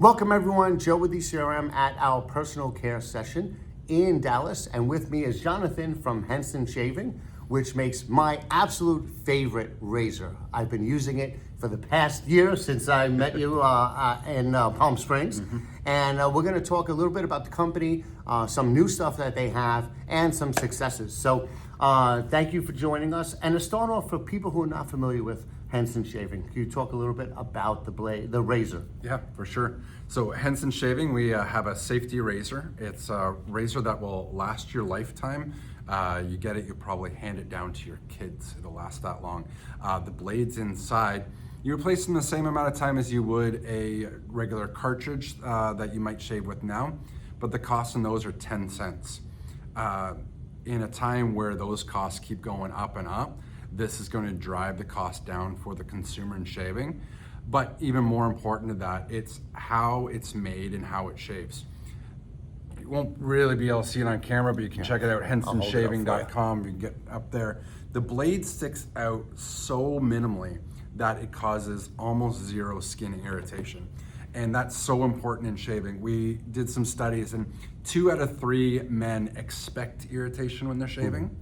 Welcome everyone, Joe with ECRM at our personal care session in Dallas, and with me is Jonathan from Henson Shaving, which makes my absolute favorite razor. I've been using it for the past year since I met you in Palm Springs, and we're going to talk a little bit about the company, some new stuff that they have, and some successes. So thank you for joining us. And to start off, for people who are not familiar with Henson Shaving, can you talk a little bit about the razor? Yeah, for sure. So Henson Shaving, we have a safety razor. It's a razor that will last your lifetime. You get it, you probably hand it down to your kids. It'll last that long. The blades inside, you replace them the same amount of time as you would a regular cartridge that you might shave with now, but the cost on those are 10 cents. In a time where those costs keep going up and up, this is going to drive the cost down for the consumer in shaving. But even more important to that, it's how it's made and how it shaves. You won't really be able to see it on camera, but you can check it out, hensonshaving.com. You can get up there. The blade sticks out so minimally that it causes almost zero skin irritation. And that's so important in shaving. We did some studies, and 2 out of 3 men expect irritation when they're shaving.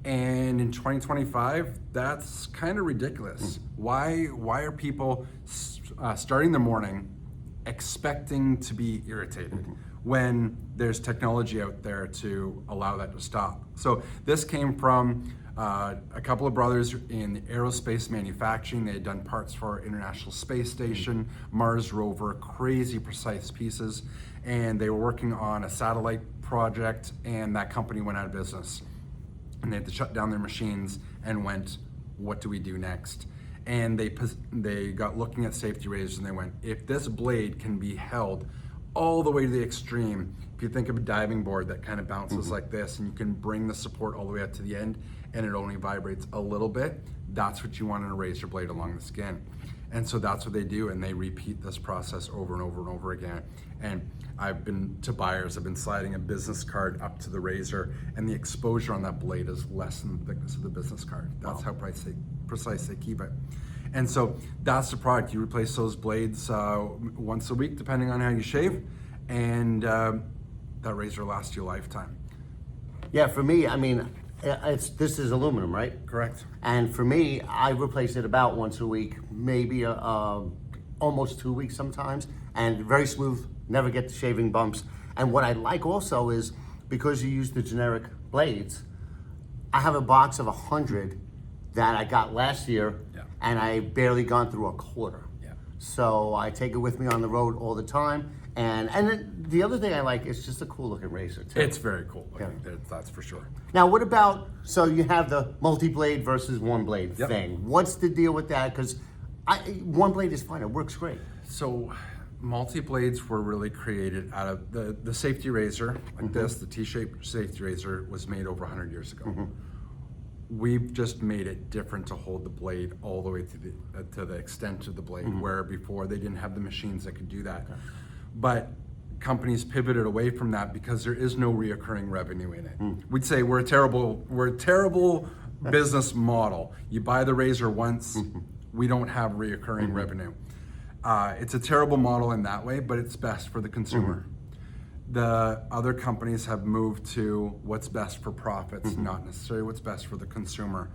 And in 2025, that's kind of ridiculous. Why are people starting the morning expecting to be irritated when there's technology out there to allow that to stop? So this came from a couple of brothers in the aerospace manufacturing. They had done parts for our International Space Station, Mars rover, crazy precise pieces. And they were working on a satellite project, and that company went out of business. And they had to shut down their machines and went, what do we do next? And they got looking at safety razors, and they went, if this blade can be held all the way to the extreme, if you think of a diving board that kind of bounces like this, and you can bring the support all the way up to the end and it only vibrates a little bit, that's what you want in a razor blade along the skin. And so that's what they do, and they repeat this process over and over and over again. And I've been to buyers, I've been sliding a business card up to the razor, and the exposure on that blade is less than the thickness of the business card. That's how precise they keep it. And so that's the product. You replace those blades once a week, depending on how you shave, and that razor lasts you a lifetime. Yeah, for me, I mean, this is aluminum, right? Correct. And for me, I replace it about once a week, maybe almost 2 weeks sometimes, and very smooth, never get the shaving bumps. And what I like also is, because you use the generic blades, I have a box of 100 that I got last year, and I barely gone through a quarter. So I take it with me on the road all the time. And then the other thing I like is just a cool looking razor too. It's very cool looking, that's for sure. Now what about, so you have the multi-blade versus one blade thing. What's the deal with that? Because one blade is fine, it works great. So multi-blades were really created out of the safety razor, like this, the T-shaped safety razor was made over 100 years ago. We've just made it different to hold the blade all the way to the extent of the blade, where before they didn't have the machines that could do that. But companies pivoted away from that because there is no reoccurring revenue in it. We'd say we're a terrible business model. You buy the razor once, we don't have reoccurring revenue. It's a terrible model in that way, but it's best for the consumer. The other companies have moved to what's best for profits, not necessarily what's best for the consumer.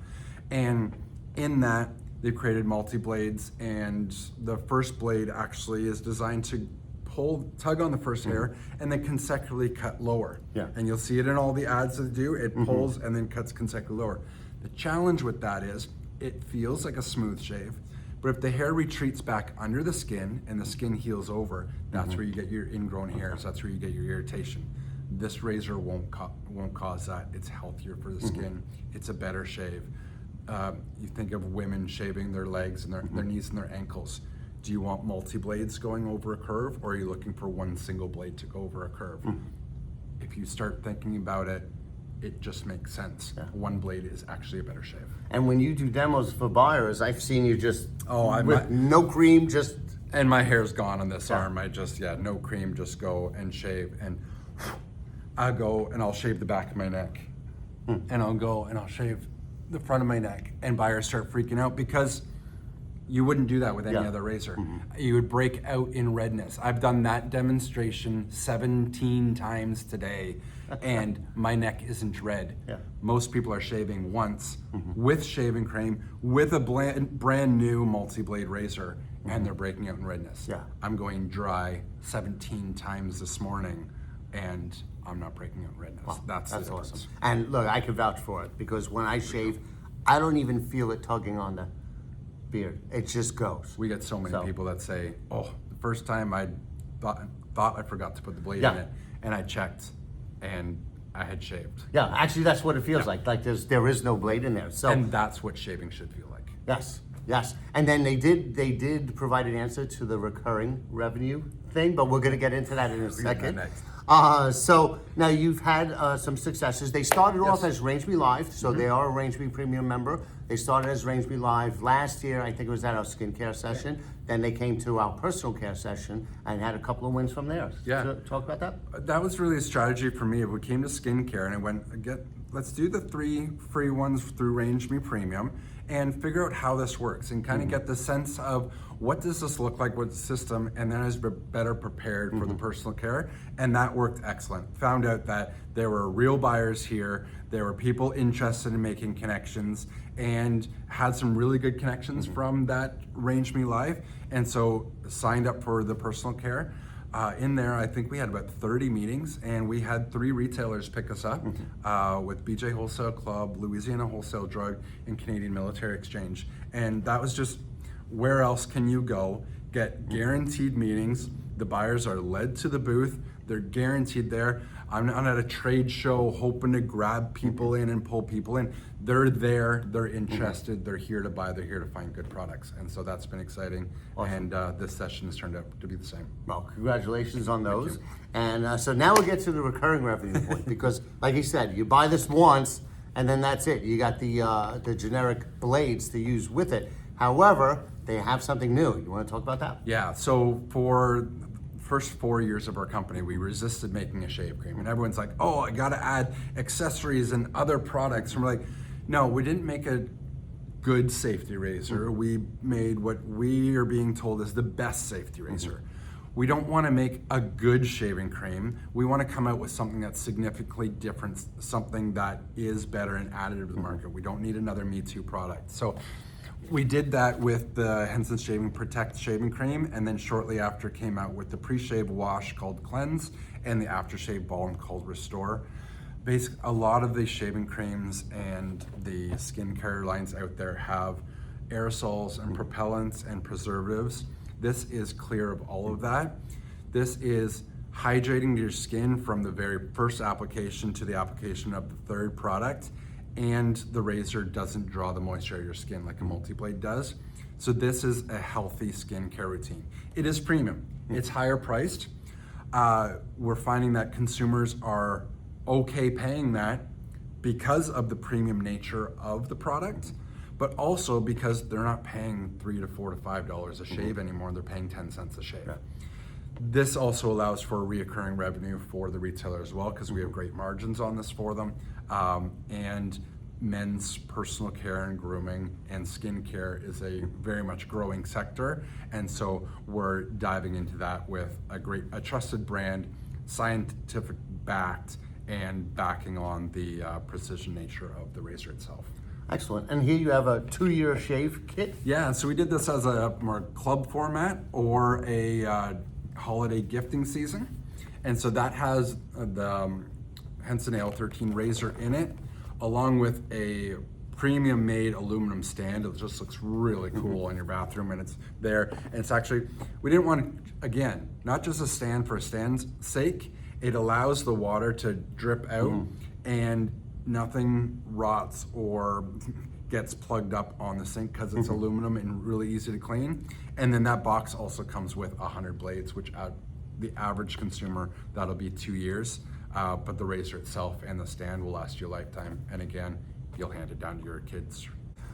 And in that, they've created multi-blades, and the first blade actually is designed to tug on the first hair and then consecutively cut lower. And you'll see it in all the ads that do, it pulls and then cuts consecutively lower. The challenge with that is it feels like a smooth shave, but if the hair retreats back under the skin and the skin heals over, that's where you get your ingrown hairs, that's where you get your irritation. This razor won't cause that. It's healthier for the skin, it's a better shave. You think of women shaving their legs and their knees and their ankles. Do you want multi-blades going over a curve, or are you looking for one single blade to go over a curve? If you start thinking about it, it just makes sense. One blade is actually a better shave. And when you do demos for buyers, I've seen you just, with no cream, just... And my hair's gone on this arm. I just, no cream, just go and shave. And I'll go and I'll shave the back of my neck. And I'll go and I'll shave the front of my neck. And buyers start freaking out because You wouldn't do that with any Yeah. other razor. You would break out in redness. I've done that demonstration 17 times today, and my neck isn't red. Yeah. Most people are shaving once with shaving cream, with a brand new multi-blade razor, and they're breaking out in redness. Yeah. I'm going dry 17 times this morning, and I'm not breaking out in redness. That's the difference. awesome. And look, I can vouch for it because when I shave, I don't even feel it tugging on the beard. It just goes. We get so many people that say, "Oh, the first time I thought I forgot to put the blade Yeah. in it, and I checked, and I had shaved." Yeah, actually, that's what it feels like. Like there is no blade in there. So And that's what shaving should feel like. yes. And then they did provide an answer to the recurring revenue thing, but we're going to get into that in a get that second. next. So now you've had some successes. They started off as RangeMe Live, so they are a RangeMe Premium member. They started as RangeMe Live last year. I think it was at our skincare session. Then they came to our personal care session and had a couple of wins from there. Yeah. So talk about that. That was really a strategy for me. We came to skincare and I went, let's do the 3 free ones through RangeMe Premium and figure out how this works and kind of get the sense of what does this look like with the system, and then I was better prepared for the personal care, and that worked excellent. Found out that there were real buyers here, there were people interested in making connections, and had some really good connections from that RangeMe Live, and so signed up for the personal care. In there, I think we had about 30 meetings, and we had 3 retailers pick us up with BJ Wholesale Club, Louisiana Wholesale Drug, and Canadian Military Exchange. And that was just, where else can you go? Get guaranteed meetings. The buyers are led to the booth. They're guaranteed there. I'm not at a trade show hoping to grab people in and pull people in. They're there, they're interested, they're here to buy, they're here to find good products. And so that's been exciting. Awesome. And this session has turned out to be the same. Well, congratulations on those. And so now we'll get to the recurring revenue point because, like you said, you buy this once and then that's it. You got the generic blades to use with it. However, they have something new. You want to talk about that? Yeah, so for first 4 years of our company, we resisted making a shave cream. And everyone's like, oh, I gotta add accessories and other products. And we're like, no, we didn't make a good safety razor. We made what we are being told is the best safety razor. We don't wanna make a good shaving cream. We wanna come out with something that's significantly different, something that is better and additive to the market. We don't need another Me Too product. So we did that with the Henson Shaving Protect shaving cream, and then shortly after came out with the pre-shave wash called Cleanse and the aftershave balm called Restore. Basically, a lot of the shaving creams and the skincare lines out there have aerosols and propellants and preservatives. This is clear of all of that. This is hydrating your skin from the very first application to the application of the third product, and the razor doesn't draw the moisture out of your skin like a multi-blade does. So this is a healthy skincare routine. It is premium, it's higher priced. We're finding that consumers are okay paying that because of the premium nature of the product, but also because they're not paying $3 to $4 to $5 a shave anymore, they're paying 10 cents a shave. Yeah. This also allows for reoccurring revenue for the retailer as well, because we have great margins on this for them. And men's personal care and grooming and skincare is a very much growing sector. And so we're diving into that with a trusted brand, scientific backed, and backing on the precision nature of the razor itself. Excellent. And here you have a 2-year shave kit. Yeah, so we did this as a more club format or a holiday gifting season. And so that has the Henson AL13 razor in it, along with a premium made aluminum stand. It just looks really cool in your bathroom, and it's there. And it's actually, we didn't want, again, not just a stand for a stand's sake. It allows the water to drip out and nothing rots or gets plugged up on the sink because it's aluminum and really easy to clean. And then that box also comes with 100 blades, which the average consumer, that'll be 2 years. But the razor itself and the stand will last you a lifetime. And again, you'll hand it down to your kids.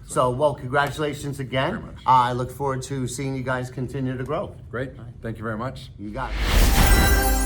So, well, congratulations again. Very much. I look forward to seeing you guys continue to grow. Great, thank you very much. You got it.